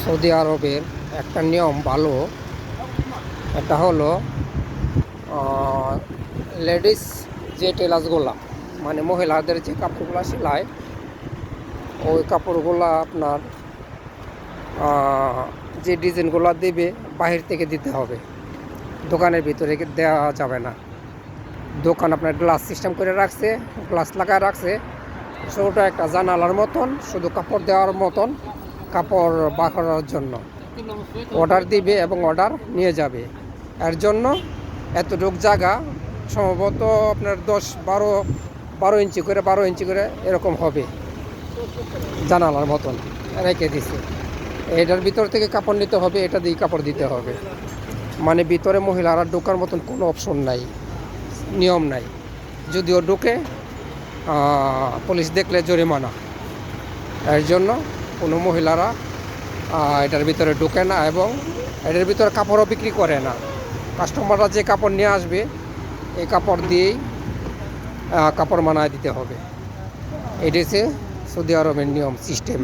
Saudi আরবের একটা নিয়ম ভালো, এটা হলো লেডিস যে টেলার্সগুলা, মানে মহিলাদের যে কাপড়গুলো সেলাই, ওই কাপড়গুলা আপনার যে ডিজাইনগুলো দেবে বাহির থেকে দিতে হবে, দোকানের ভিতরে দেওয়া যাবে না। দোকান আপনার গ্লাস সিস্টেম করে রাখছে, গ্লাস লাগায় রাখছে, ছোটো একটা জানালার মতন, শুধু কাপড় দেওয়ার মতন, কাপড় বাঁকানোর জন্য অর্ডার দিবে এবং অর্ডার নিয়ে যাবে। এর জন্য এতটুক জায়গা সম্ভবত আপনার 12 ইঞ্চি করে 12 ইঞ্চি করে এরকম হবে, জানালার মতন রেখে দিছে। এটার ভিতর থেকে কাপড় নিতে হবে, এটা দিয়ে কাপড় দিতে হবে। মানে ভিতরে মহিলারা ঢোকার মতন কোনো অপশন নাই, নিয়ম নাই। যদিও ঢুকে পুলিশ দেখলে জরিমানা। এর জন্য কোনো মহিলারা এটার ভিতরে ঢুকে না এবং এটার ভিতরে কাপড়ও বিক্রি করে না। কাস্টমাররা যে কাপড় নিয়ে আসবে এই কাপড় দিয়েই কাপড় মানায় দিতে হবে। এটি হচ্ছে সৌদি আরবের নিয়ম সিস্টেম।